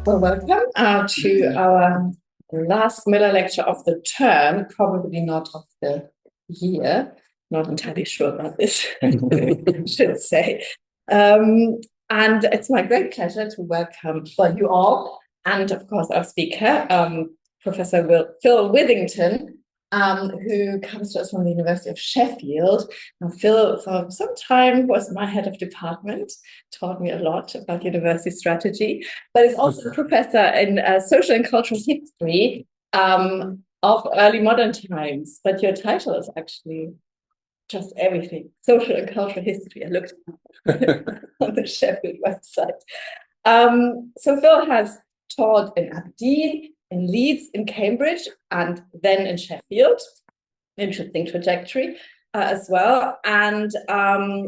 Well, welcome to our last Miller lecture of the term, probably not of the year. Not entirely sure about this, I should say. And it's my great pleasure to welcome you all, and of course our speaker, Professor Phil Withington, who comes to us from the University of Sheffield. Now, Phil, for some time, was my head of department, taught me a lot about university strategy, but is also a professor in social and cultural history of early modern times. But your title is actually just everything, social and cultural history. I looked on the Sheffield website. So Phil has taught in Aberdeen, in Leeds, in Cambridge, and then in Sheffield. Interesting trajectory as well. And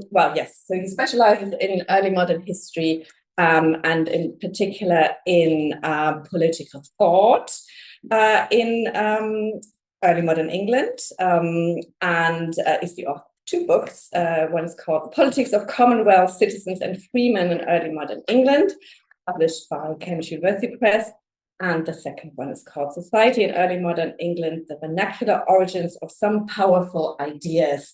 well, yes, so he specializes in early modern history and in particular in political thought in early modern England, and is the author of two books. One is called The Politics of Commonwealth, Citizens and Freemen in Early Modern England, published by Cambridge University Press. And the second one is called Society in Early Modern England, The Vernacular Origins of Some Powerful Ideas,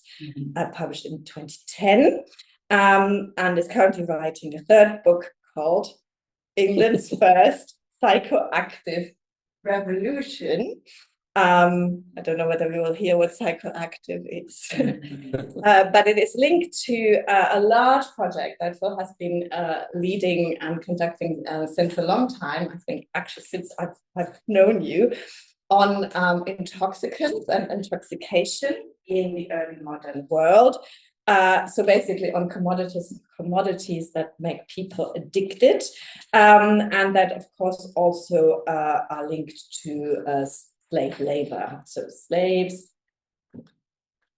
published in 2010. And is currently writing a third book called England's First Psychoactive Revolution. I don't know whether we will hear what psychoactive is, but it is linked to a large project that Phil has been leading and conducting since a long time, I think actually since I've known you, on intoxicants and intoxication in the early modern world. So basically on commodities that make people addicted, and that of course also are linked to slave labor. So slaves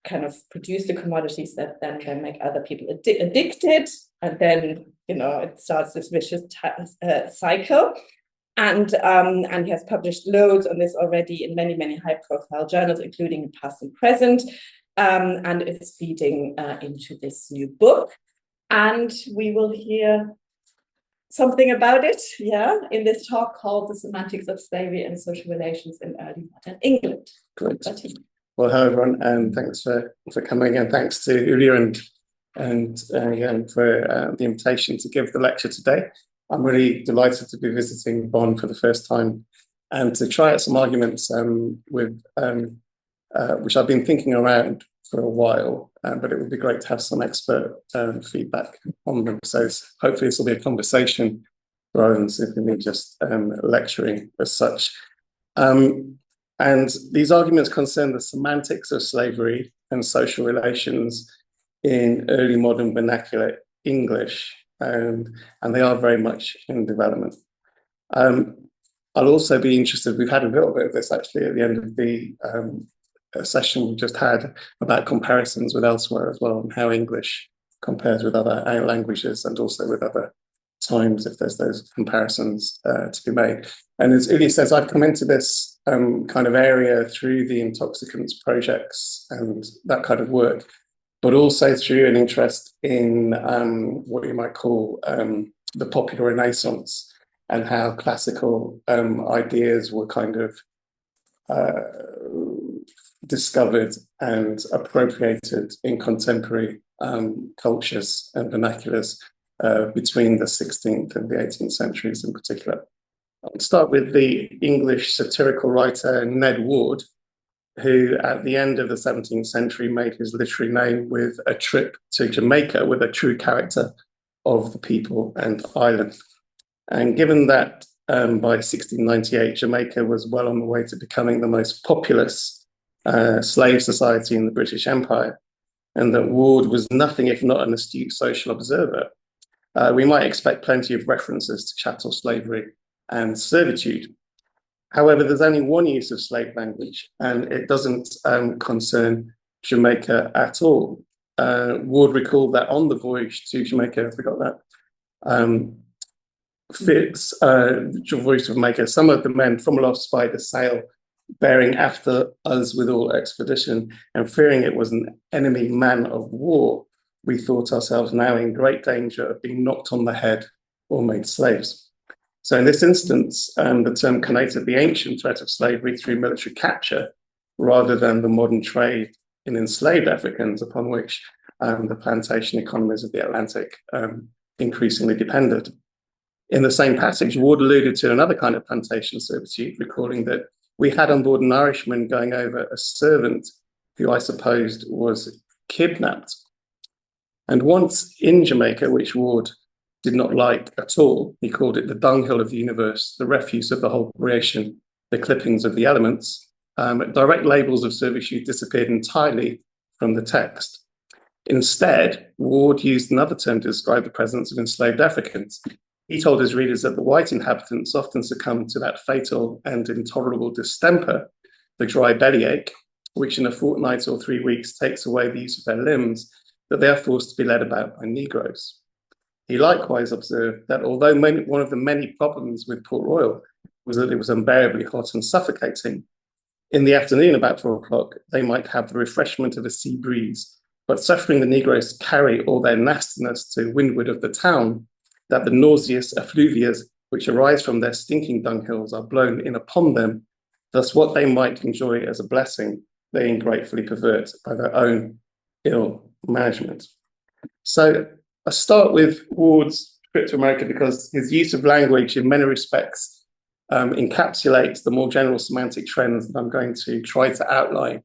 kind of produce the commodities that then can make other people addicted, and then it starts this vicious cycle. And he has published loads on this already in many high-profile journals, including in Past and Present, and it's feeding into this new book. And we will hear something about it, in this talk called The Semantics of Slavery and Social Relations in Early Modern England. Great. Well, hello everyone, and thanks for coming, and thanks to Julia and for the invitation to give the lecture today. I'm really delighted to be visiting Bonn for the first time and to try out some arguments with which I've been thinking around for a while, but it would be great to have some expert feedback on them. So hopefully this will be a conversation rather than simply just lecturing as such. And these arguments concern the semantics of slavery and social relations in early modern vernacular English, and they are very much in development. I'll also be interested, we've had a little bit of this actually at the end of the session we just had about comparisons with elsewhere as well, and how English compares with other languages and also with other times, if there's those comparisons to be made. And as Uli says, I've come into this kind of area through the intoxicants projects and that kind of work, but also through an interest in what you might call the popular Renaissance, and how classical ideas were kind of discovered and appropriated in contemporary cultures and vernaculars between the 16th and the 18th centuries in particular. I'll start with the English satirical writer Ned Ward, who at the end of the 17th century made his literary name with a trip to Jamaica with a true character of the people and island. And given that by 1698, Jamaica was well on the way to becoming the most populous slave society in the British Empire, and that Ward was nothing if not an astute social observer, we might expect plenty of references to chattel slavery and servitude. However, there's only one use of slave language, and it doesn't concern Jamaica at all. Ward recalled that on the voyage to Jamaica, I forgot that, voyage to Jamaica, some of the men from aloft spied a sail bearing after us with all expedition, and fearing it was an enemy man of war, we thought ourselves now in great danger of being knocked on the head or made slaves. So in this instance, the term connoted the ancient threat of slavery through military capture, rather than the modern trade in enslaved Africans upon which the plantation economies of the Atlantic increasingly depended. In the same passage, Ward alluded to another kind of plantation servitude, recalling that we had on board an Irishman going over a servant who I supposed was kidnapped. And once in Jamaica, which Ward did not like at all, he called it the dunghill of the universe, the refuse of the whole creation, the clippings of the elements. Direct labels of servitude disappeared entirely from the text. Instead, Ward used another term to describe the presence of enslaved Africans. He told his readers that the white inhabitants often succumb to that fatal and intolerable distemper, the dry bellyache, which in a fortnight or 3 weeks takes away the use of their limbs, that they are forced to be led about by Negroes. He likewise observed that although one of the many problems with Port Royal was that it was unbearably hot and suffocating, in the afternoon about 4 o'clock, they might have the refreshment of a sea breeze, but suffering the Negroes carry all their nastiness to windward of the town, that the nauseous effluvias which arise from their stinking dunghills are blown in upon them, thus what they might enjoy as a blessing, they ingratefully pervert by their own ill management. So I start with Ward's trip to America because his use of language in many respects encapsulates the more general semantic trends that I'm going to try to outline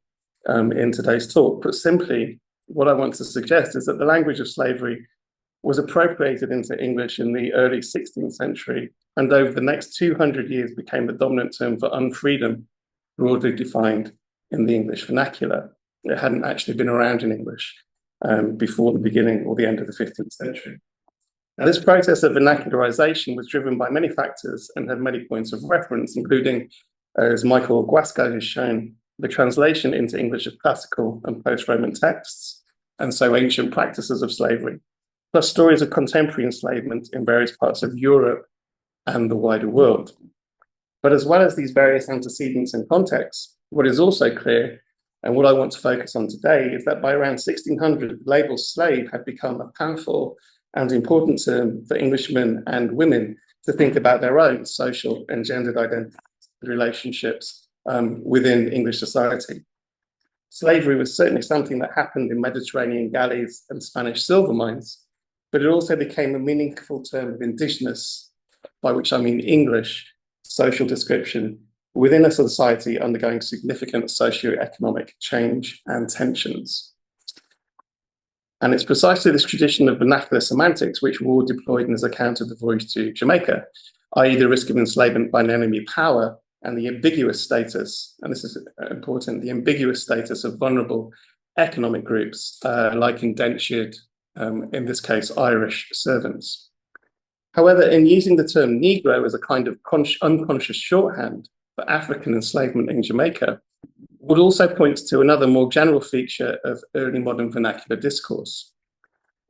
in today's talk. But simply, what I want to suggest is that the language of slavery was appropriated into English in the early 16th century, and over the next 200 years became the dominant term for unfreedom, broadly defined in the English vernacular. It hadn't actually been around in English before the beginning or the end of the 15th century. Now, this process of vernacularisation was driven by many factors and had many points of reference, including, as Michael Guasco has shown, the translation into English of classical and post-Roman texts, and so ancient practices of slavery, plus stories of contemporary enslavement in various parts of Europe and the wider world. But as well as these various antecedents and contexts, what is also clear, and what I want to focus on today, is that by around 1600, the label slave had become a powerful and important term for Englishmen and women to think about their own social and gendered identities and relationships within English society. Slavery was certainly something that happened in Mediterranean galleys and Spanish silver mines, but it also became a meaningful term of indigenous, by which I mean English, social description within a society undergoing significant socio-economic change and tensions. And it's precisely this tradition of vernacular semantics which Ward deployed in his account of the voyage to Jamaica, i.e. the risk of enslavement by an enemy power and the ambiguous status, and this is important, the ambiguous status of vulnerable economic groups like indentured, in this case, Irish servants. However, in using the term Negro as a kind of unconscious shorthand for African enslavement in Jamaica, Wood also points to another more general feature of early modern vernacular discourse.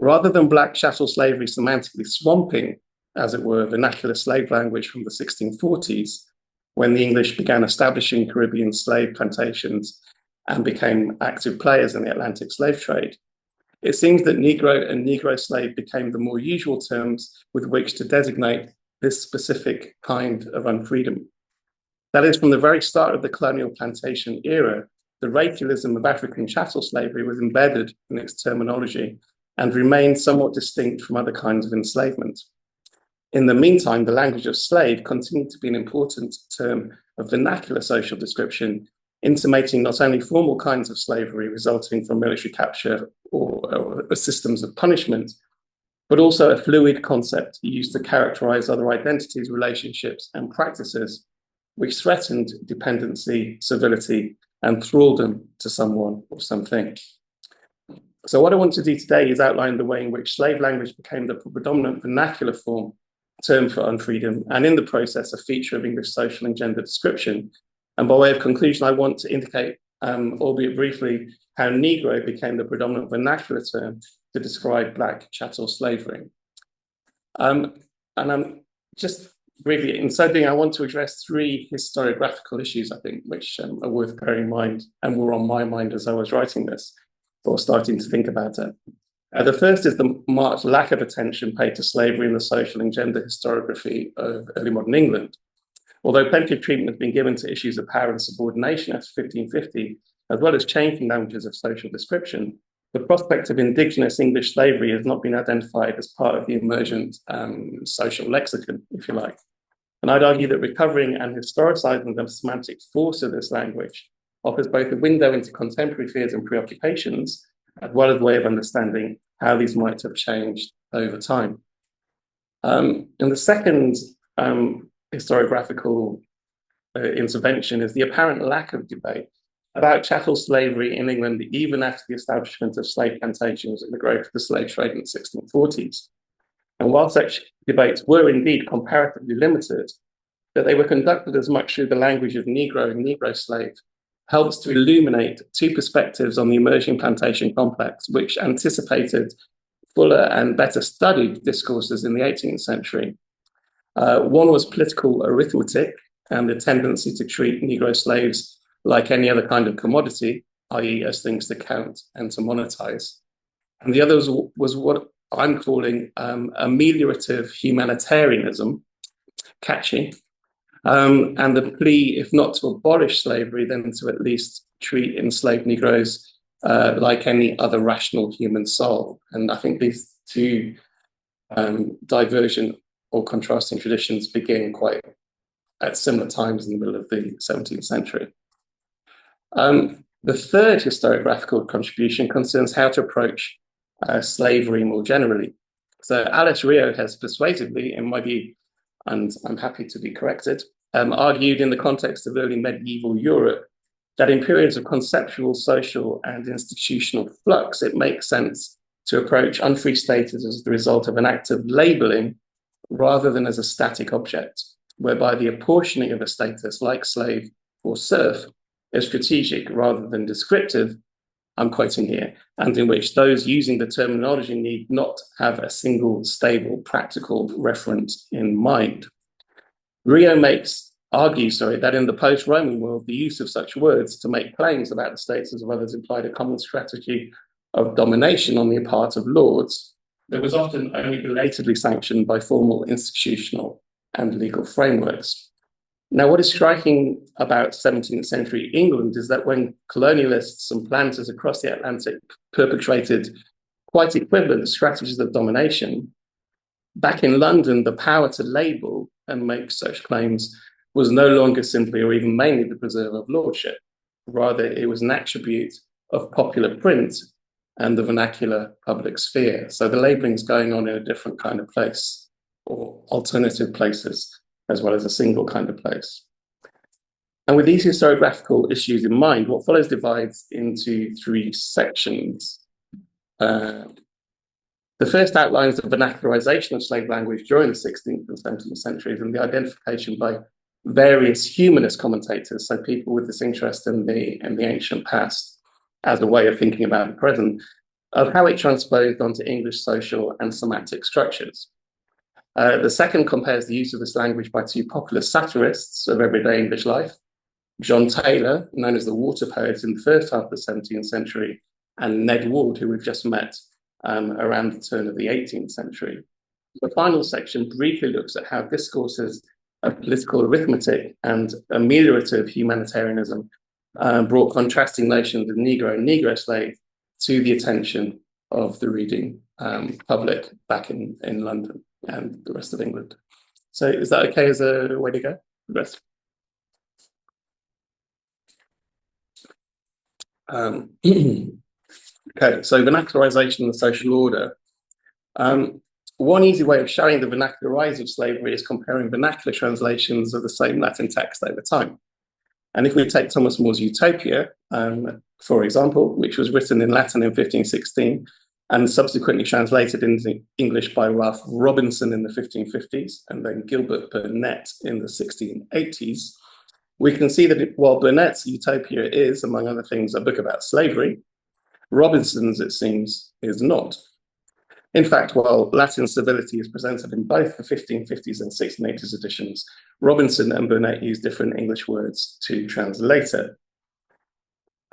Rather than black chattel slavery semantically swamping, as it were, vernacular slave language from the 1640s, when the English began establishing Caribbean slave plantations and became active players in the Atlantic slave trade, it seems that Negro and Negro slave became the more usual terms with which to designate this specific kind of unfreedom. That is, from the very start of the colonial plantation era, the racialism of African chattel slavery was embedded in its terminology and remained somewhat distinct from other kinds of enslavement. In the meantime, the language of slave continued to be an important term of vernacular social description, intimating not only formal kinds of slavery resulting from military capture or systems of punishment, but also a fluid concept used to characterize other identities, relationships, and practices which threatened dependency, civility, and thraldom to someone or something. So what I want to do today is outline the way in which slave language became the predominant vernacular term for unfreedom, and in the process, a feature of English social and gender description. And by way of conclusion, I want to indicate, albeit briefly, how Negro became the predominant vernacular term to describe black chattel slavery. And I'm just briefly, in so doing, I want to address 3 historiographical issues, I think, which are worth bearing in mind and were on my mind as I was writing this or starting to think about it. The first is the marked lack of attention paid to slavery in the social and gender historiography of early modern England. Although plenty of treatment has been given to issues of power and subordination after 1550, as well as changing languages of social description, the prospect of indigenous English slavery has not been identified as part of the emergent social lexicon, if you like. And I'd argue that recovering and historicizing the semantic force of this language offers both a window into contemporary fears and preoccupations, as well as a way of understanding how these might have changed over time. And the second historiographical intervention is the apparent lack of debate about chattel slavery in England, even after the establishment of slave plantations and the growth of the slave trade in the 1640s. And while such debates were indeed comparatively limited, that they were conducted as much through the language of Negro and Negro slave helps to illuminate two perspectives on the emerging plantation complex, which anticipated fuller and better studied discourses in the 18th century. One was political arithmetic and the tendency to treat Negro slaves like any other kind of commodity, i.e. as things to count and to monetize. And the other was what I'm calling ameliorative humanitarianism, catchy, and the plea, if not to abolish slavery, then to at least treat enslaved Negroes like any other rational human soul. And I think these two divergent or contrasting traditions begin quite at similar times in the middle of the 17th century. The third historiographical contribution concerns how to approach slavery more generally. So Alice Rio has persuasively, in my view, and I'm happy to be corrected, argued in the context of early medieval Europe that in periods of conceptual, social, and institutional flux, it makes sense to approach unfree status as the result of an act of labeling rather than as a static object, whereby the apportioning of a status like slave or serf is strategic rather than descriptive, I'm quoting here, and in which those using the terminology need not have a single, stable, practical reference in mind. Rio argues that in the post-Roman world, the use of such words to make claims about the status of others implied a common strategy of domination on the part of lords that was often only belatedly sanctioned by formal institutional and legal frameworks. Now, what is striking about 17th century England is that when colonialists and planters across the Atlantic perpetrated quite equivalent strategies of domination, back in London, the power to label and make such claims was no longer simply or even mainly the preserve of lordship. Rather, it was an attribute of popular print and the vernacular public sphere. So the labeling is going on in a different kind of place, or alternative places, as well as a single kind of place. And with these historiographical issues in mind, what follows divides into three sections. The first outlines the vernacularisation of slave language during the 16th and 17th centuries and the identification by various humanist commentators, so people with this interest in the ancient past as a way of thinking about the present, of how it transposed onto English social and semantic structures. The second compares the use of this language by two popular satirists of everyday English life, John Taylor, known as the water poet in the first half of the 17th century, and Ned Ward, who we've just met around the turn of the 18th century. The final section briefly looks at how discourses of political arithmetic and ameliorative humanitarianism brought contrasting notions of Negro and Negro slave to the attention of the reading public back in London and the rest of England. So is that okay as a way to go? The rest. Okay, so vernacularisation and the social order. One easy way of showing the vernacular rise of slavery is comparing vernacular translations of the same Latin text over time. And if we take Thomas More's Utopia, for example, which was written in Latin in 1516 and subsequently translated into English by Ralph Robinson in the 1550s and then Gilbert Burnet in the 1680s, we can see that while Burnet's Utopia is, among other things, a book about slavery, Robinson's, it seems, is not. In fact, while Latin civility is presented in both the 1550s and 1680s editions, Robinson and Burnet use different English words to translate it.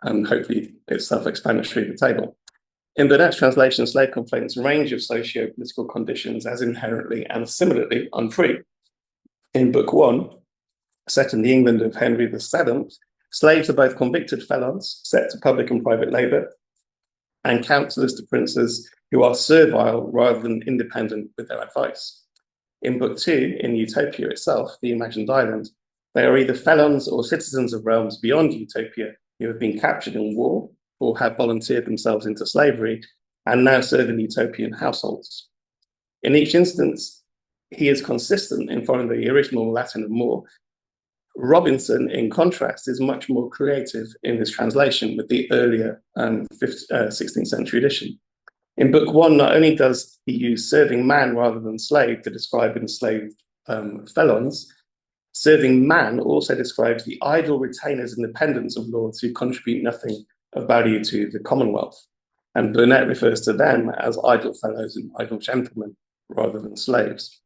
And hopefully it's self-explanatory at the table. In Burnet's translation, slave complaints range of socio-political conditions as inherently and similarly unfree. In Book 1, set in the England of Henry VII, slaves are both convicted felons, set to public and private labour, and counsellors to princes who are servile rather than independent with their advice. In Book 2, in Utopia itself, the imagined island, they are either felons or citizens of realms beyond Utopia who have been captured in war or have volunteered themselves into slavery and now serve in utopian households. In each instance, he is consistent in following the original Latin of Moore. Robinson, in contrast, is much more creative in his translation with the earlier 16th century edition. In Book 1, not only does he use serving man rather than slave to describe enslaved felons, serving man also describes the idle retainers and dependents of lords who contribute nothing of value to the Commonwealth. And Burnet refers to them as idle fellows and idle gentlemen rather than slaves.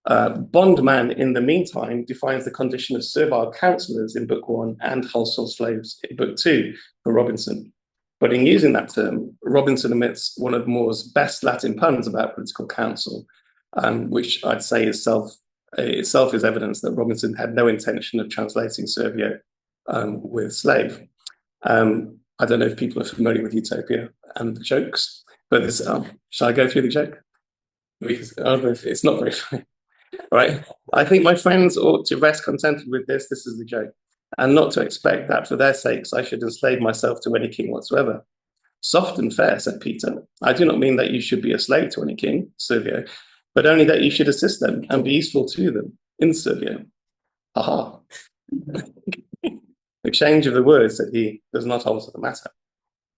Bondman, in the meantime, defines the condition of servile counsellors in Book 1 and household slaves in Book 2 for Robinson. But in using that term, Robinson omits one of Moore's best Latin puns about political counsel, which I'd say itself is evidence that Robinson had no intention of translating Servio with slave. I don't know if people are familiar with Utopia and the jokes, but this, shall I go through the joke? It's not very funny. Right? I think my friends ought to rest contented with this. This is the joke. And not to expect that for their sakes I should enslave myself to any king whatsoever. Soft and fair, said Peter. I do not mean that you should be a slave to any king, Servio, but only that you should assist them and be useful to them in Servio. Aha. The change of the words that he does not alter the matter.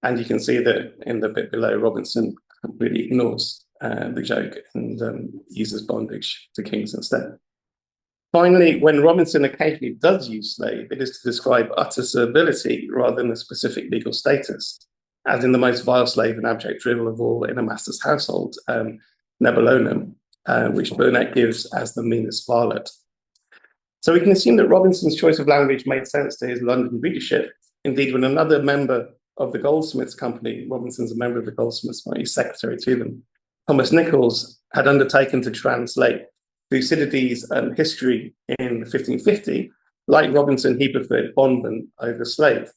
And you can see that in the bit below, Robinson completely ignores the joke and uses bondage to kings instead. Finally, when Robinson occasionally does use slave, it is to describe utter servility rather than a specific legal status, as in the most vile slave and abject drivel of all in a master's household, Nebulonum, which Burnet gives as the meanest varlet. So we can assume that Robinson's choice of language made sense to his London readership. Indeed, when another member of the Goldsmiths Company, Robinson's a member of the Goldsmiths, he's secretary to them, Thomas Nichols, had undertaken to translate Thucydides' history in 1550, like Robinson, he preferred bondman over slave.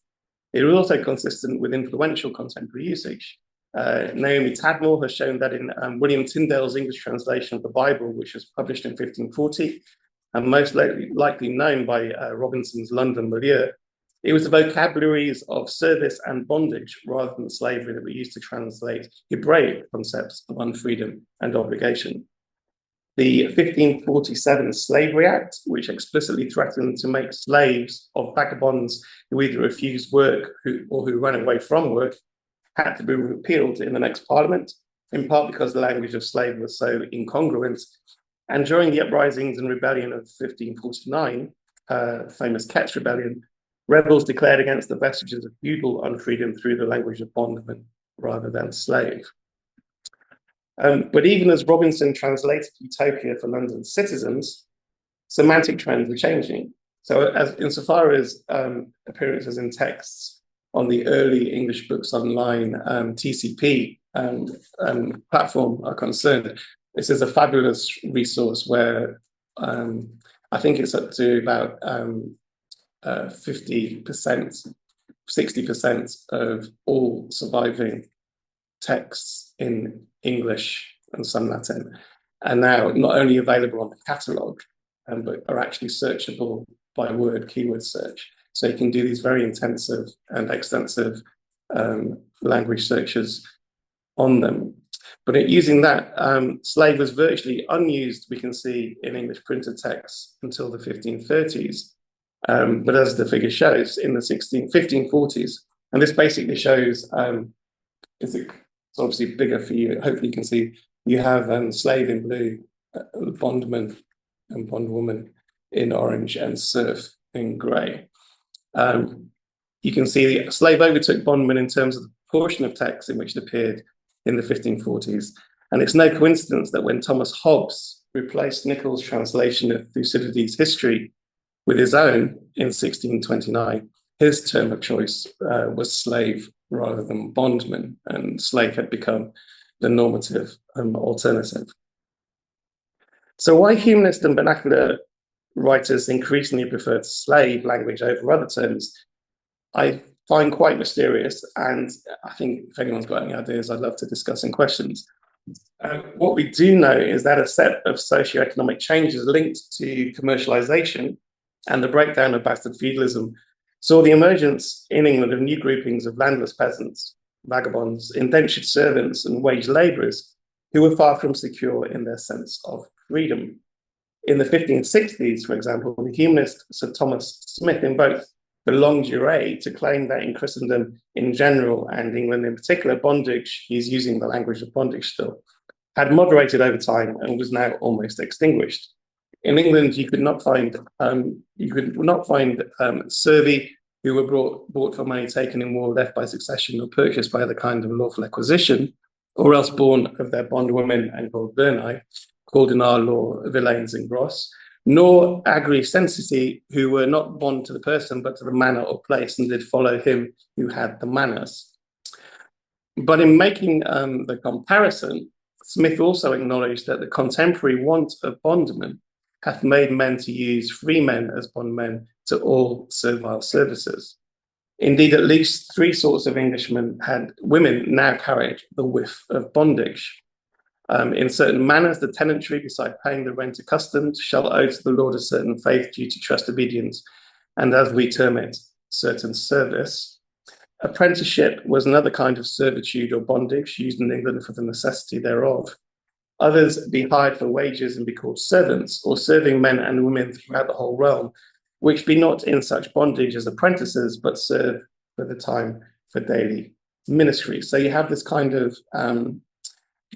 It was also consistent with influential contemporary usage. Naomi Tadmore has shown that in William Tyndale's English translation of the Bible, which was published in 1540, and most likely known by Robinson's London milieu, it was the vocabularies of service and bondage rather than slavery that were used to translate Hebraic concepts of unfreedom and obligation. The 1547 Slavery Act, which explicitly threatened to make slaves of vagabonds who either refused work or who ran away from work, had to be repealed in the next parliament, in part because the language of slave was so incongruent. And during the uprisings and rebellion of 1549, famous Kett's Rebellion, rebels declared against the vestiges of feudal unfreedom through the language of bondman rather than slave. But even as Robinson translated Utopia for London citizens, semantic trends were changing. So insofar as appearances in texts on the early English Books Online TCP platform are concerned, this is a fabulous resource where I think it's up to about 50%, 60% of all surviving texts in English and some Latin are now not only available on the catalogue, but are actually searchable by word keyword search. So you can do these very intensive and extensive language searches on them. But using that, slave was virtually unused, we can see, in English printed texts until the 1530s. But as the figure shows, in the 1540s, and this basically shows, it's obviously bigger for you, hopefully you can see, you have slave in blue, bondman and bondwoman in orange, and serf in grey. You can see the slave overtook bondman in terms of the proportion of text in which it appeared in the 1540s. And it's no coincidence that when Thomas Hobbes replaced Nichols' translation of Thucydides' history with his own in 1629, his term of choice was slave rather than bondman, and slave had become the normative alternative. So why humanist and vernacular writers increasingly preferred slave language over other terms, I find quite mysterious, and I think if anyone's got any ideas, I'd love to discuss in questions. What we do know is that a set of socio-economic changes linked to commercialization and the breakdown of bastard feudalism saw the emergence in England of new groupings of landless peasants, vagabonds, indentured servants, and wage labourers who were far from secure in their sense of freedom. In the 1560s, for example, the humanist Sir Thomas Smith invoked the longue durée to claim that in Christendom in general, and England in particular, bondage, he's using the language of bondage still, had moderated over time and was now almost extinguished. In England, you could not find servi who were bought for money taken in war, left by succession, or purchased by the kind of lawful acquisition, or else born of their bondwomen and called verni, called in our law villeins and gross, nor agri sensiti, who were not bond to the person but to the manor or place, and did follow him who had the manors. But in making the comparison, Smith also acknowledged that the contemporary want of bondmen hath made men to use free men as bondmen to all servile services. Indeed, at least three sorts of Englishmen had women now carried the whiff of bondage. In certain manners, the tenantry, beside paying the rent accustomed, shall owe to the Lord a certain faith, duty, trust, obedience, and as we term it, certain service. Apprenticeship was another kind of servitude or bondage used in England for the necessity thereof. Others be hired for wages and be called servants, or serving men and women throughout the whole realm, which be not in such bondage as apprentices, but serve for the time for daily ministry. So you have this kind of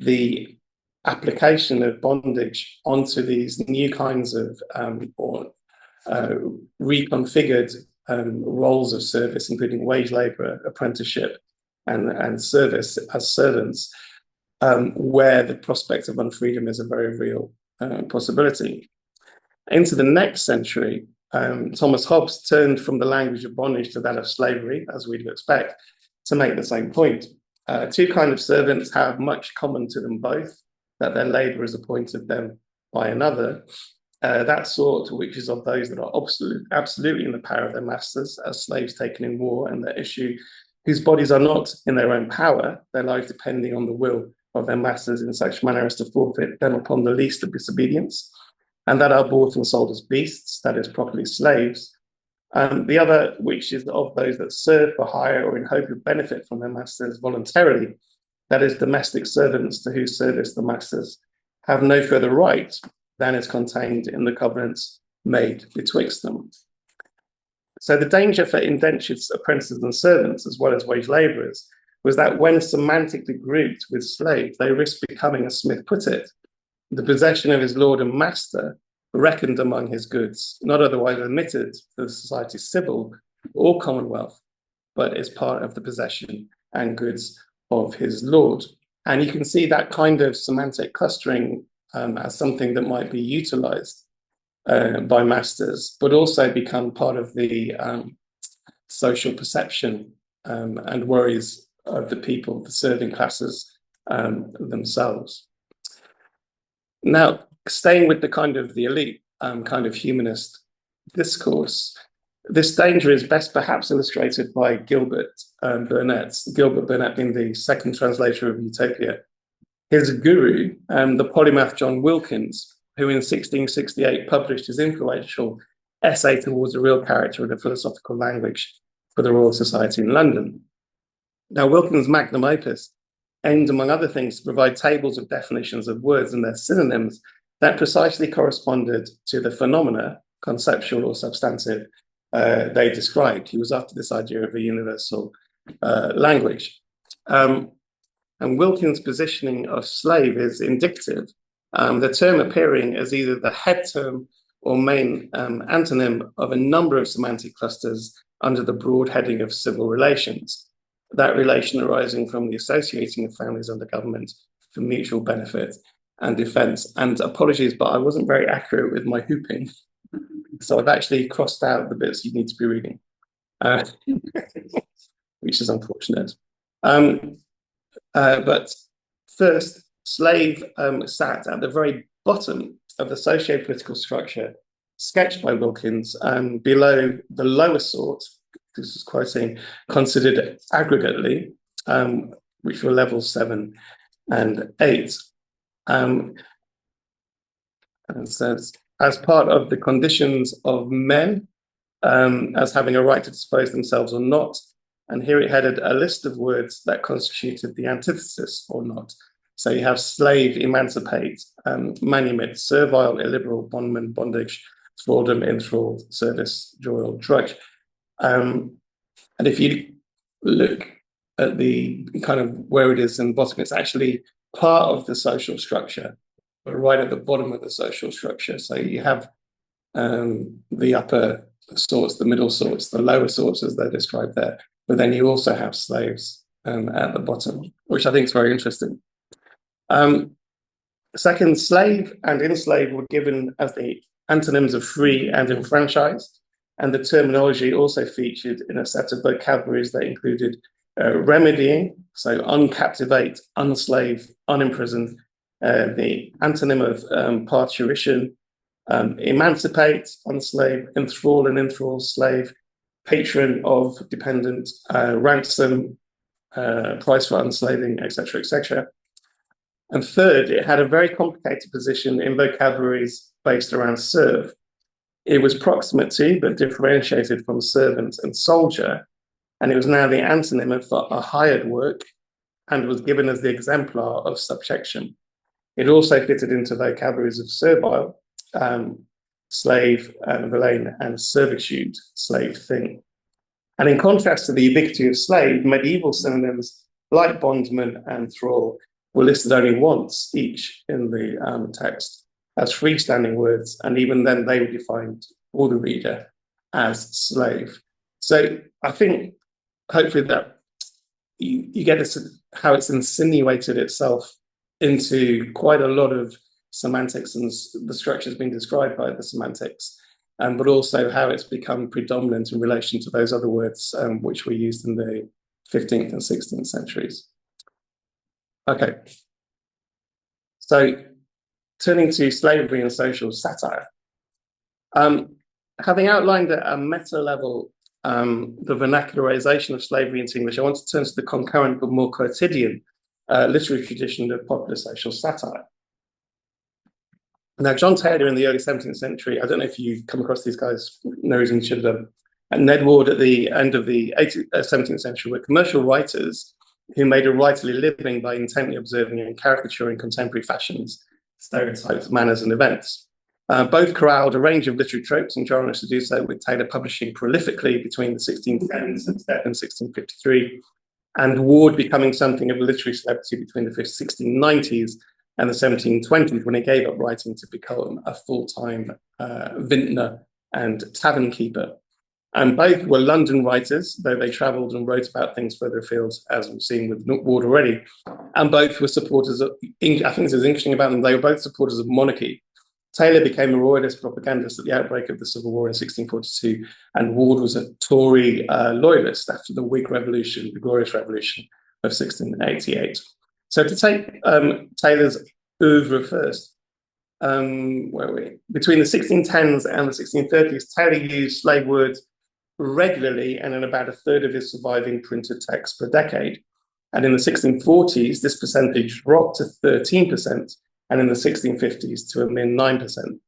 the application of bondage onto these new kinds of reconfigured roles of service, including wage labour, apprenticeship, and service as servants, where the prospect of unfreedom is a very real possibility. Into the next century, Thomas Hobbes turned from the language of bondage to that of slavery, as we'd expect, to make the same point. Two kinds of servants have much common to them both, that their labour is appointed them by another. That sort which is of those that are absolutely in the power of their masters, as slaves taken in war, and their issue, whose bodies are not in their own power, their lives depending on the will of their masters in such manner as to forfeit them upon the least of disobedience, and that are bought and sold as beasts, that is, properly slaves. The other, which is of those that serve for hire or in hope of benefit from their masters voluntarily, that is, domestic servants to whose service the masters have no further right than is contained in the covenants made betwixt them. So the danger for indentured apprentices and servants, as well as wage labourers, was that when semantically grouped with slave, they risked becoming, as Smith put it, the possession of his lord and master, reckoned among his goods, not otherwise admitted to the society's civil or commonwealth, but is part of the possession and goods of his lord. And you can see that kind of semantic clustering as something that might be utilized by masters, but also become part of the social perception and worries of the people, the serving classes themselves. Now, staying with the kind of the elite kind of humanist discourse, this danger is best perhaps illustrated by Gilbert Burnet being the second translator of Utopia. His guru, the polymath John Wilkins, who in 1668 published his influential essay towards the real character of the philosophical language for the Royal Society in London. Now, Wilkins' magnum opus aimed, among other things, to provide tables of definitions of words and their synonyms that precisely corresponded to the phenomena, conceptual or substantive, they described. He was after this idea of a universal language. And Wilkins' positioning of slave is indicative, the term appearing as either the head term or main antonym of a number of semantic clusters under the broad heading of civil relations, that relation arising from the associating of families under government for mutual benefit and defense. And apologies, but I wasn't very accurate with my hooping. So I've actually crossed out the bits you need to be reading. uh, which is unfortunate. But first, slave sat at the very bottom of the socio-political structure sketched by Wilkins, below the lower sort, this is quoting, considered aggregately, which were levels 7 and 8. And says, as part of the conditions of men, as having a right to dispose themselves or not. And here it headed a list of words that constituted the antithesis or not. So you have slave, emancipate, manumit, servile, illiberal, bondman, bondage, thraldom, enthralled, service, joy, drudge. And if you look at the kind of where it is in the bottom, it's actually part of the social structure, but right at the bottom of the social structure. So you have the upper sorts, the middle sorts, the lower sorts as they're described there. But then you also have slaves at the bottom, which I think is very interesting. Second, slave and enslaved were given as the antonyms of free and enfranchised, and the terminology also featured in a set of vocabularies that included remedying, so uncaptivate, unslave, unimprison, the antonym of parturition, emancipate, unslave, enthrall and enthrall, slave, patron of dependent, ransom, price for unslaving, etc., etc. And third, it had a very complicated position in vocabularies based around serve. It was proximate to, but differentiated from servant and soldier, and it was now the antonym of a hired work and was given as the exemplar of subjection. It also fitted into vocabularies of servile, slave, villain, and servitude, slave thing. And in contrast to the ubiquity of slave, medieval synonyms like bondman and thrall were listed only once each in the text as freestanding words, and even then they were defined for the reader as slave. So I think hopefully that you get how it's insinuated itself into quite a lot of semantics and the structures being described by the semantics, but also how it's become predominant in relation to those other words which were used in the 15th and 16th centuries. Okay, so turning to slavery and social satire. Having outlined at a meta level the vernacularisation of slavery into English, I want to turn to the concurrent but more quotidian literary tradition of popular social satire. Now, John Taylor in the early 17th century, I don't know if you've come across these guys, no reason you should have done, and Ned Ward at the end of the 17th century were commercial writers who made a writerly living by intently observing and caricaturing contemporary fashions, stereotypes, manners, and events. Both corralled a range of literary tropes and genres to do so, with Taylor publishing prolifically between the 1610s and 1653, and Ward becoming something of a literary celebrity between the 1690s and the 1720s, when he gave up writing to become a full-time vintner and tavern keeper. And both were London writers, though they travelled and wrote about things further afield, as we've seen with Ward already. And both were supporters of, I think this is interesting about them, they were both supporters of monarchy. Taylor became a royalist propagandist at the outbreak of the Civil War in 1642, and Ward was a Tory loyalist after the Whig Revolution, the Glorious Revolution of 1688. So to take Taylor's oeuvre first, where are we? Between the 1610s and the 1630s, Taylor used slave words regularly and in about a third of his surviving printed texts per decade. And in the 1640s, this percentage dropped to 13%, and in the 1650s to a mere 9%.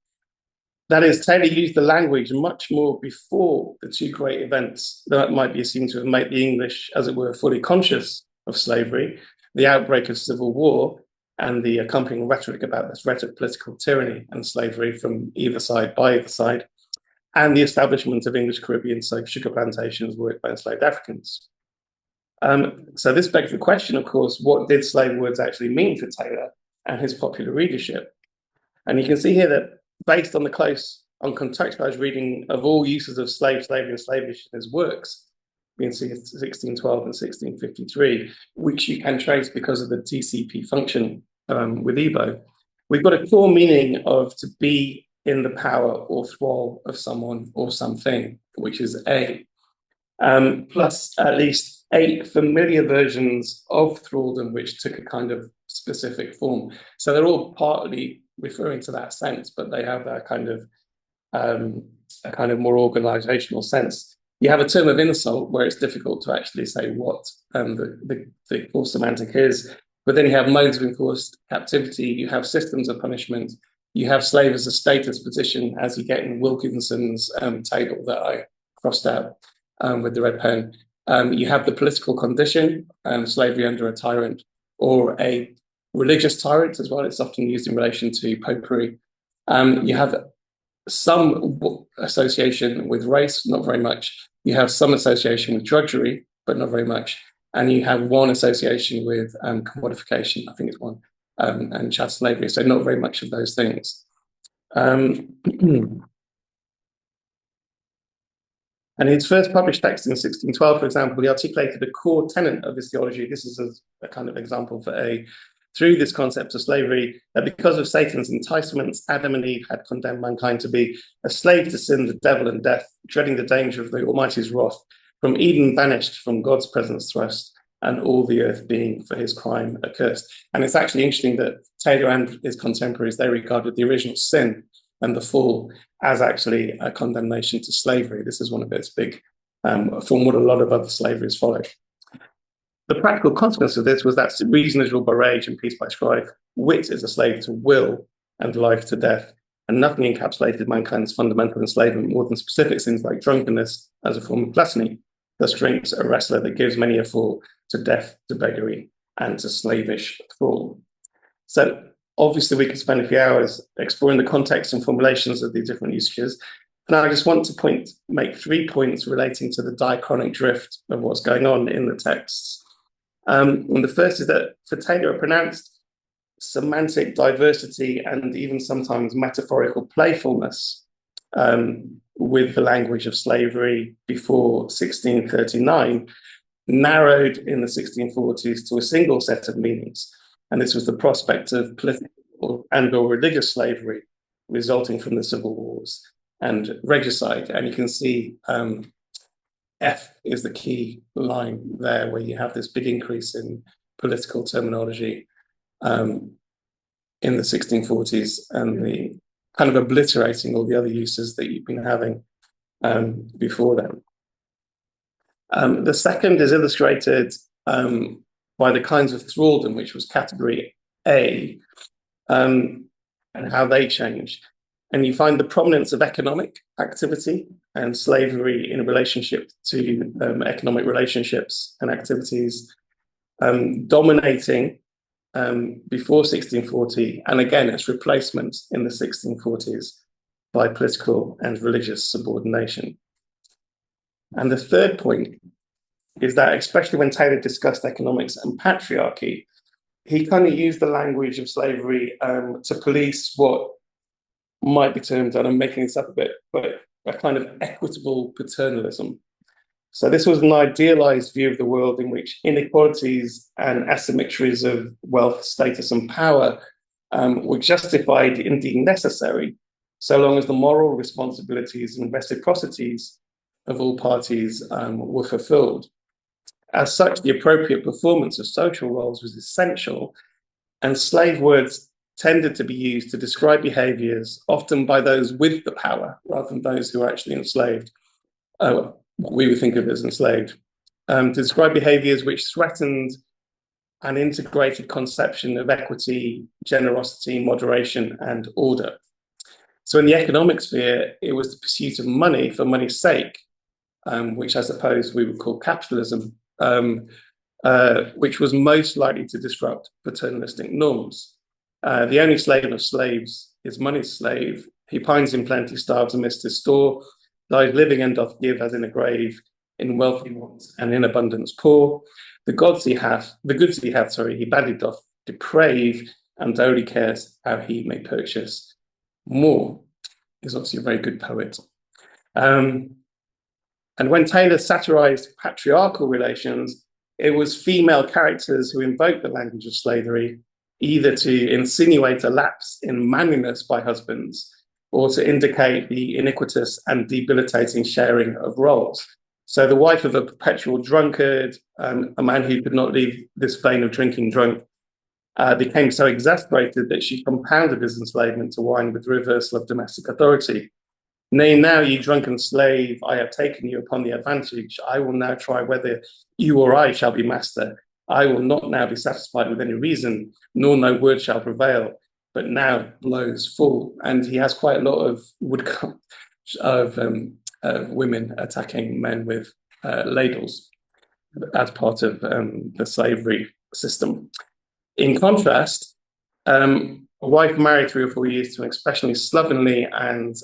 That is, Taylor used the language much more before the two great events that might be assumed to have made the English, as it were, fully conscious of slavery, the outbreak of civil war, and the accompanying rhetoric about this rhetoric, political tyranny and slavery from either side, by either side, and the establishment of English Caribbean sugar plantations worked by enslaved Africans. So this begs the question, of course, what did slave words actually mean for Taylor and his popular readership? And you can see here that based on the close, uncontextualized reading of all uses of slave, slavery, and slavish in his works, being 1612 and 1653, which you can trace because of the TCP function with Igbo, we've got a core meaning of to be in the power or thrall of someone or something, which is A. plus at least 8 familiar versions of thraldom, which took a kind of specific form. So they're all partly referring to that sense, but they have that kind of a kind of more organizational sense. You have a term of insult where it's difficult to actually say what the core semantic is, but then you have modes of enforced captivity, you have systems of punishment, you have slave as a status position, as you get in Wilkinson's table that I crossed out with the red pen. You have the political condition, slavery under a tyrant, or a religious tyrant as well. It's often used in relation to popery. You have some association with race, not very much. You have some association with drudgery, but not very much. And you have one association with commodification, I think it's one, and chattel slavery. So not very much of those things. And in his first published text in 1612, for example, he articulated a core tenet of his theology. This is a kind of example for through this concept of slavery, that because of Satan's enticements, Adam and Eve had condemned mankind to be a slave to sin, the devil, and death, dreading the danger of the Almighty's wrath, from Eden vanished, from God's presence thrust, and all the earth being for his crime accursed. And it's actually interesting that Taylor and his contemporaries, they regarded the original sin and the fall as actually a condemnation to slavery. This is one of its big, from what a lot of other slaveries followed. The practical consequence of this was that reason is ruled by rage and peace by strife. Wit is a slave to will and life to death. And nothing encapsulated mankind's fundamental enslavement more than specific sins like drunkenness as a form of gluttony. Thus drinks a wrestler that gives many a fall to death, to beggary, and to slavish thrall. So obviously we could spend a few hours exploring the context and formulations of these different usages. Now I just want to make 3 points relating to the diachronic drift of what's going on in the texts. And the first is that for Taylor, a pronounced semantic diversity and even sometimes metaphorical playfulness with the language of slavery before 1639 narrowed in the 1640s to a single set of meanings. And this was the prospect of political and or religious slavery resulting from the civil wars and regicide. And you can see F is the key line there, where you have this big increase in political terminology in the 1640s and the kind of obliterating all the other uses that you've been having before then. The second is illustrated by the kinds of thraldom, which was category A, and how they changed. And you find the prominence of economic activity and slavery in relationship to economic relationships and activities dominating before 1640, and again, its replacement in the 1640s by political and religious subordination. And the third point is that, especially when Taylor discussed economics and patriarchy, he kind of used the language of slavery to police what might be termed, and I'm making this up a bit, but a kind of equitable paternalism. So this was an idealized view of the world in which inequalities and asymmetries of wealth, status, and power were justified, indeed necessary, so long as the moral responsibilities and reciprocities of all parties were fulfilled. As such, the appropriate performance of social roles was essential, and slave words tended to be used to describe behaviors, often by those with the power, rather than those who are actually enslaved, what we would think of as enslaved, to describe behaviors which threatened an integrated conception of equity, generosity, moderation, and order. So in the economic sphere, it was the pursuit of money for money's sake, which I suppose we would call capitalism, which was most likely to disrupt paternalistic norms. The only slave of slaves is money's slave. He pines in plenty, starves amidst his store, lies living and doth give as in a grave, in wealth he wants and in abundance poor. The goods he hath, he badly doth deprave, and only cares how he may purchase more. He's obviously a very good poet. And when Taylor satirized patriarchal relations, it was female characters who invoked the language of slavery, either to insinuate a lapse in manliness by husbands or to indicate the iniquitous and debilitating sharing of roles. So the wife of a perpetual drunkard, a man who could not leave this vein of drinking drunk, became so exasperated that she compounded his enslavement to wine with the reversal of domestic authority. Nay, now, ye drunken slave, I have taken you upon the advantage. I will now try whether you or I shall be master. I will not now be satisfied with any reason, nor no word shall prevail. But now blows fall. And he has quite a lot of woodcut of women attacking men with ladles as part of the slavery system. In contrast, a wife married 3 or 4 years to an especially slovenly and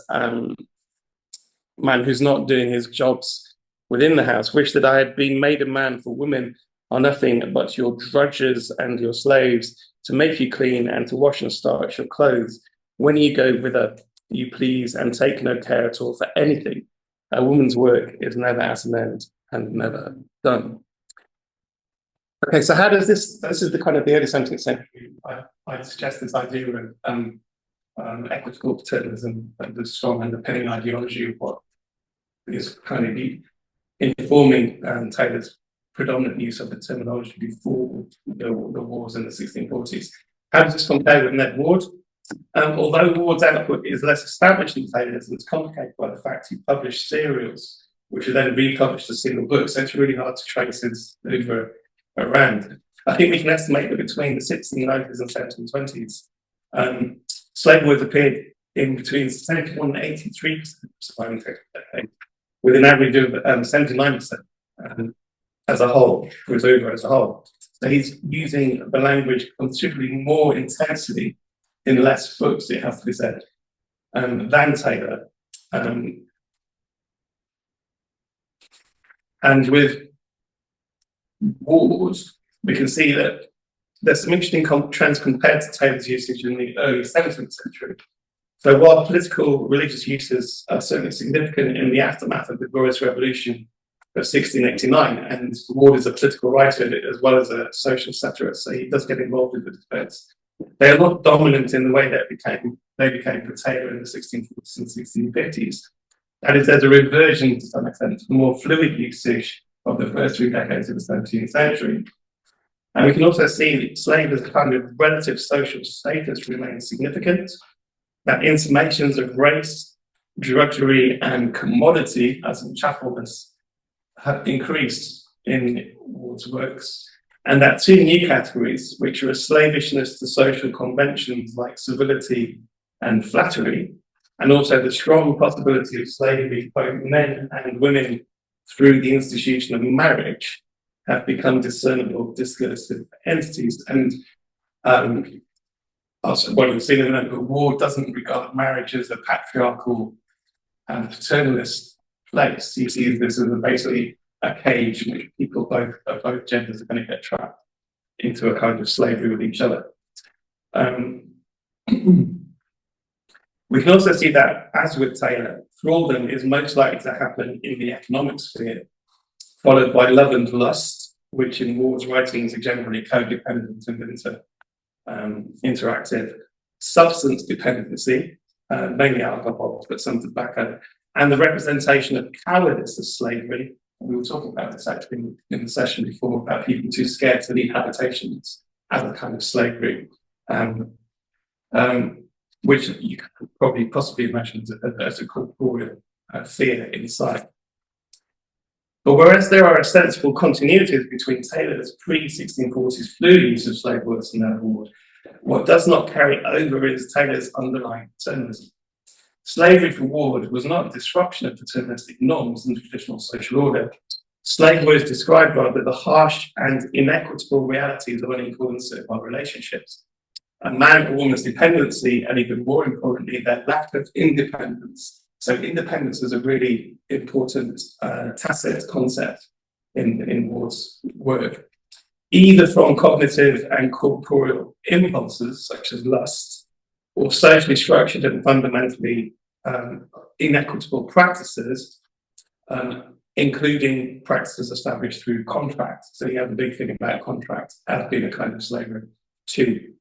man who's not doing his jobs within the house wished that I had been made a man, for women are nothing but your drudges and your slaves, to make you clean and to wash and starch your clothes. When you go whither you please and take no care at all for anything, a woman's work is never at an end and never done. Okay, so how does this is the kind of the early 17th century, I suggest this idea of equitable paternalism, the strong underpinning ideology of what is kind of informing Taylor's predominant use of the terminology before the wars in the 1640s. How does this compare with Ned Ward? Although Ward's output is less established than Taylor's, it's complicated by the fact he published serials, which are then republished as single books, so it's really hard to trace his over around. I think we can estimate that between the 1690s and 1720s, slave words appeared in between 71 and 83% of surviving texts, with an average of 79% as a whole, for his over as a whole. So he's using the language considerably more intensely in less books, it has to be said, than Taylor. And with Ward, we can see that there's some interesting trends compared to Taylor's usage in the early 17th century. So while political religious uses are certainly significant in the aftermath of the Glorious Revolution of 1689, and Ward is a political writer as well as a social satirist, so he does get involved in the debates. They are not dominant in the way that they became for Taylor in the 1640s and 1650s. That is, there's a reversion to some extent to the more fluid usage of the first 3 decades of the 17th century. And we can also see that slavery as a kind of relative social status remains significant, that intimations of race, drudgery, and commodity, as in chattelness, have increased in Ward's works, and that 2 new categories, which are a slavishness to social conventions like civility and flattery, and also the strong possibility of slavery, both men and women, through the institution of marriage, have become discernible discursive entities. And also, what we've seen in that, but Ward doesn't regard marriage as a patriarchal and paternalist place. He sees this as basically a cage in which people of both genders are going to get trapped into a kind of slavery with each other. We can also see that, as with Taylor, thraldom is most likely to happen in the economic sphere, followed by love and lust, which in Ward's writings are generally codependent and interactive, substance dependency, mainly alcohol, but some tobacco, and the representation of cowardice as slavery. We were talking about this actually in the session before, about people too scared to leave habitations as a kind of slavery, which you could probably possibly imagine as a corporeal fear inside. But whereas there are sensible continuities between Taylor's pre-1640s fluid use of slave words and Ned Ward, what does not carry over is Taylor's underlying paternalism. Slavery for Ward was not a disruption of paternalistic norms and traditional social order. Slave words described rather the harsh and inequitable realities of unequal and servile relationships. A man or woman's dependency, and even more importantly, their lack of independence. So independence is a really important tacit concept in Ward's work, either from cognitive and corporeal impulses, such as lust, or socially structured and fundamentally inequitable practices, including practices established through contract. So you have a big thing about contract as being a kind of slavery too.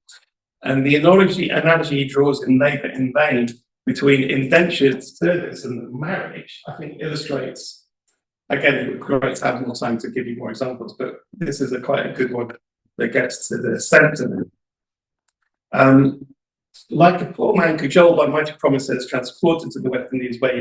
And the analogy he draws in Labour in Vain between indentured service and marriage, I think, illustrates Again, it would be great to have more time to give you more examples, but this is quite a good one that gets to the sentiment. Like a poor man cajoled by mighty promises, transported to the West Indies, where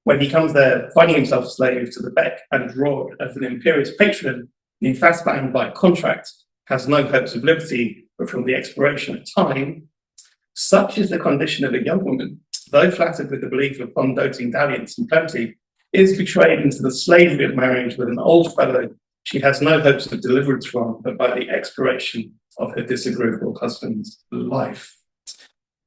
when he comes there, finding himself slave to the beck and rod of an imperious patron, being fast bound by contract, has no hopes of liberty, but from the expiration of time. Such is the condition of a young woman, though flattered with the belief of doting dalliance and plenty, is betrayed into the slavery of marriage with an old fellow she has no hopes of deliverance from, but by the expiration of her disagreeable husband's life.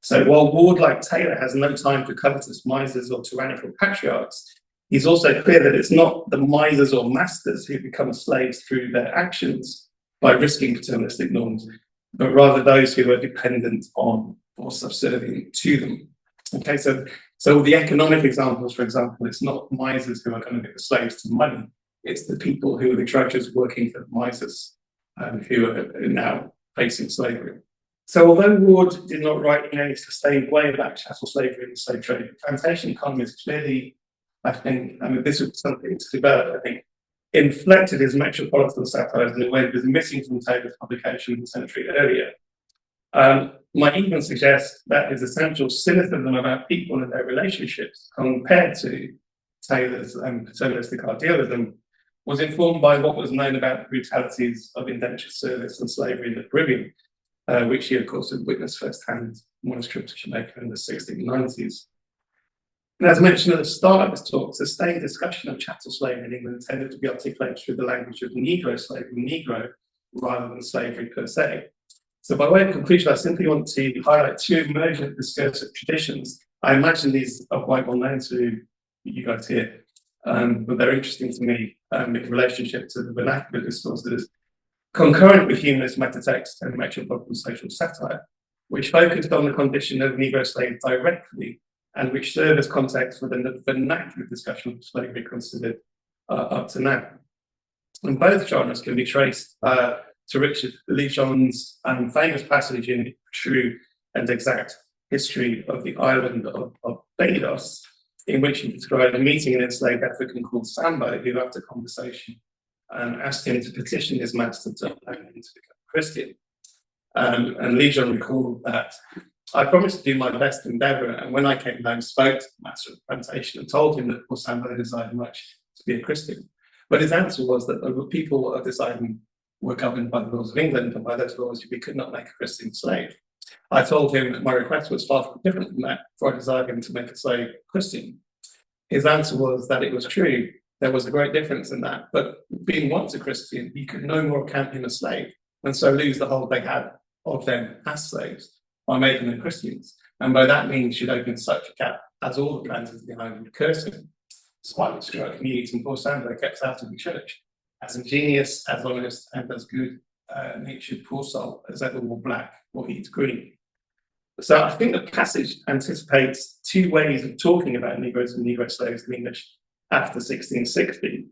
So while Ward, like Taylor, has no time for covetous misers or tyrannical patriarchs, he's also clear that it's not the misers or masters who become slaves through their actions by risking paternalistic norms, but rather those who are dependent on or subservient to them. Okay, so the economic examples, for example, it's not misers who are going to be the slaves to money, it's the people who are the drudges working for the misers who are now facing slavery. So although Ward did not write in any sustained way about chattel slavery and the slave trade, the plantation economy is clearly, I mean, this was something to develop, I think, inflected his metropolitan satires in a way that was missing from Taylor's publication a century earlier. Might even suggest that his essential cynicism about people and their relationships, compared to Taylor's paternalistic idealism, was informed by what was known about the brutalities of indentured service and slavery in the Caribbean, which he, of course, had witnessed firsthand on his trip to Jamaica in the 1690s. And as mentioned at the start of this talk, sustained discussion of chattel slavery in England tended to be articulated through the language of Negro slavery, Negro, rather than slavery per se. So by way of conclusion, I simply want to highlight two emergent discursive traditions. I imagine these are quite well known to you guys here, but they're interesting to me in relationship to the vernacular discourses concurrent with humanist metatext and metropolitan social satire, which focused on the condition of Negro slaves directly and which serve as context for the vernacular discussion of slavery considered up to now. And both genres can be traced to Richard Leachon's famous passage in True and Exact History of the Island of Barbados, in which he described a meeting an enslaved African called Sambo, who, after conversation, asked him to petition his master to allow him to become Christian. And Legion recalled that I promised to do my best endeavour, and when I came home, spoke to the master of the plantation and told him that poor Sambo desired much to be a Christian. But his answer was that the people of this island were governed by the laws of England, and by those laws we could not make a Christian slave. I told him that my request was far from different from that, for I desired him to make a slave Christian. His answer was that it was true, there was a great difference in that, but being once a Christian, he could no more count him a slave, and so lose the hold they had of them as slaves by making them Christians, and by that means should open such a gap as all the planters behind would curse him. Despite which struck community and poor Sambo kept out of the church, as ingenious, as honest, and as good natured poor soul as ever wore black or eat green. So I think the passage anticipates two ways of talking about Negroes and Negro slaves in English after 1660.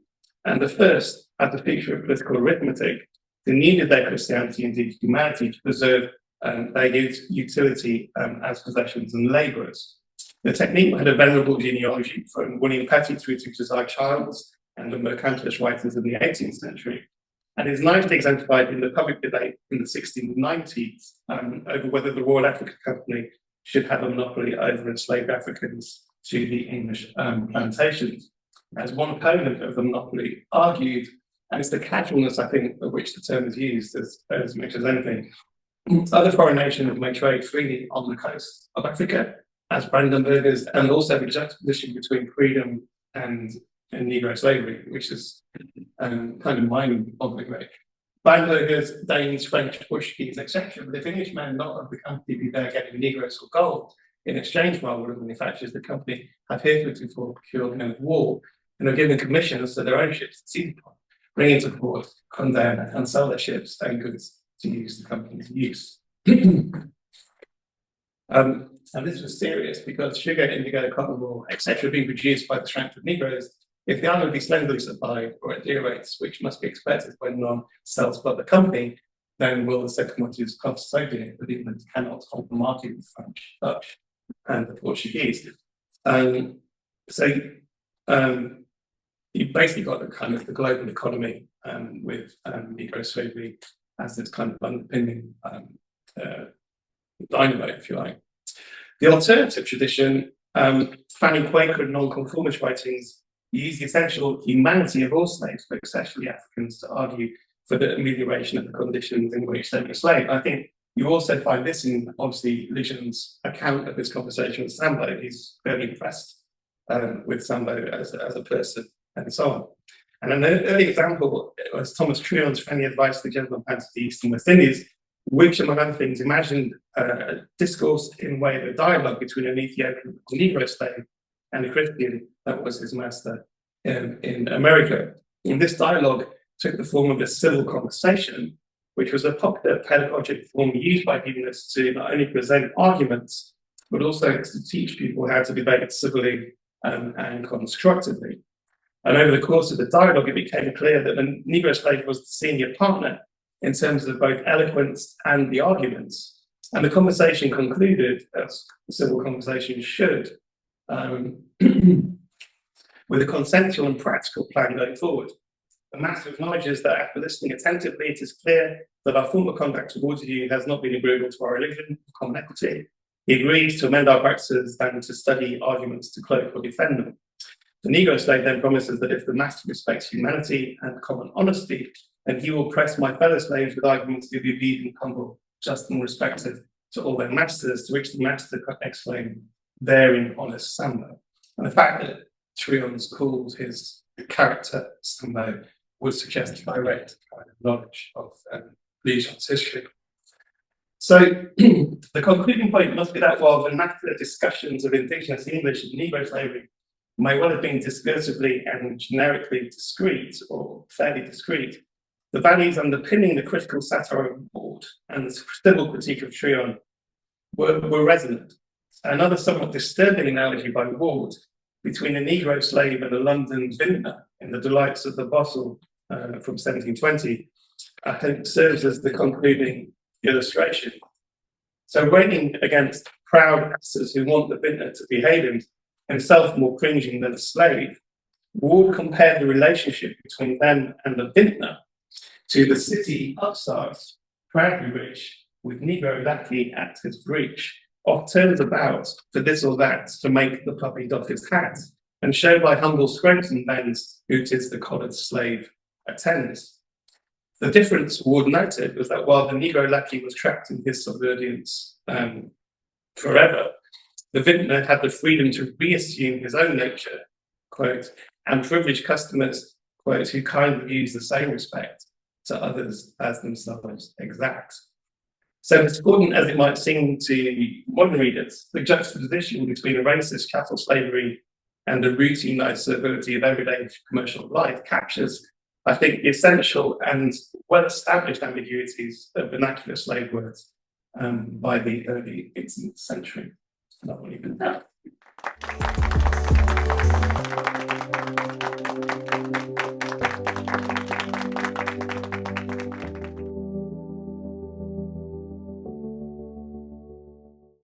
And the first, as a feature of political arithmetic, they needed their Christianity, indeed humanity, to preserve their utility as possessions and labourers. The technique had a venerable genealogy from William Petty through to Josiah Childs and the mercantilist writers of the 18th century, and is nicely exemplified in the public debate in the 1690s over whether the Royal African Company should have a monopoly over enslaved Africans to the English plantations. As one opponent of the monopoly argued, and it's the casualness, I think, of which the term is used as much as anything, other foreign nations may trade freely on the coast of Africa as Brandenburgers, and also the juxtaposition between freedom and Negro slavery, which is kind of mind-boggling. Brandenburgers, Danes, French, Portuguese, etc. But if Englishmen not of the company be there getting Negroes or gold in exchange for our manufacturers, the company have heretofore procured men of war and are given commissions to their own ships to seize upon, bring into port, condemn, and sell their ships and goods to use the company's use. And this was serious because sugar, indigo, cotton wool, etc., being produced by the strength of Negroes, if the island would be slenderly supplied or at dear rates, which must be expected when none sells but the company, then will the said commodities cost so dear that England cannot hold the market with French, Dutch, and the Portuguese. you've basically got the kind of the global economy with Negro slavery as this kind of underpinning dynamo, if you like. The alternative tradition, fanning Quaker and nonconformist writings, use the essential humanity of all slaves, but especially Africans, to argue for the amelioration of the conditions in which they were enslaved. I think you also find this in, obviously, Lucian's account of this conversation with Sambo. He's very impressed with Sambo as a person, and so on. And an early example was Thomas Treon's friendly advice to the gentleman plans to the East and West Indies, which, among other things, imagined a discourse in way of a dialogue between an Ethiopian Negro slave and a Christian that was his master in America. And this dialogue took the form of a civil conversation, which was a popular pedagogic form used by humanists to not only present arguments, but also to teach people how to debate civilly and constructively. And over the course of the dialogue, it became clear that the Negro slave was the senior partner in terms of both eloquence and the arguments. And the conversation concluded, as civil conversation should, with a consensual and practical plan going forward. The master acknowledges that after listening attentively, it is clear that our former conduct towards you has not been agreeable to our religion, common equity. He agrees to amend our practices and to study arguments to cloak or defend them. The Negro slave then promises that if the master respects humanity and common honesty, then he will press my fellow slaves with arguments to be obedient, humble, just and respectful to all their masters, to which the master exclaimed, therein honest Sambo. And the fact that Treon's called his character Sambo would suggest direct kind of knowledge of Lucian's history. So the concluding point must be that while vernacular discussions of indigenous English and Negro slavery may well have been discursively and generically discrete or fairly discrete, the values underpinning the critical satire of Ward and the civil critique of Treon were resonant. Another somewhat disturbing analogy by Ward between a Negro slave and a London vintner in The Delights of the Bottle from 1720, I think serves as the concluding illustration. So railing against proud masters who want the vintner to behave himself more cringing than a slave, Ward compared the relationship between them and the vintner to the city upstarts, proudly rich, with Negro lackey at his breech, oft turns about for this or that to make the puppy doff his hat, and show by humble scrapes and bends who 'tis the collared slave attends. The difference, Ward noted, was that while the Negro lackey was trapped in his subservience forever, the vintner had the freedom to reassume his own nature, quote, and privileged customers, quote, who kindly use the same respect to others as themselves exact. So discordant as it might seem to modern readers, the juxtaposition between a racist chattel slavery and the routine servility of everyday commercial life captures, I think, the essential and well-established ambiguities of vernacular slave words by the early 18th century. Not even that.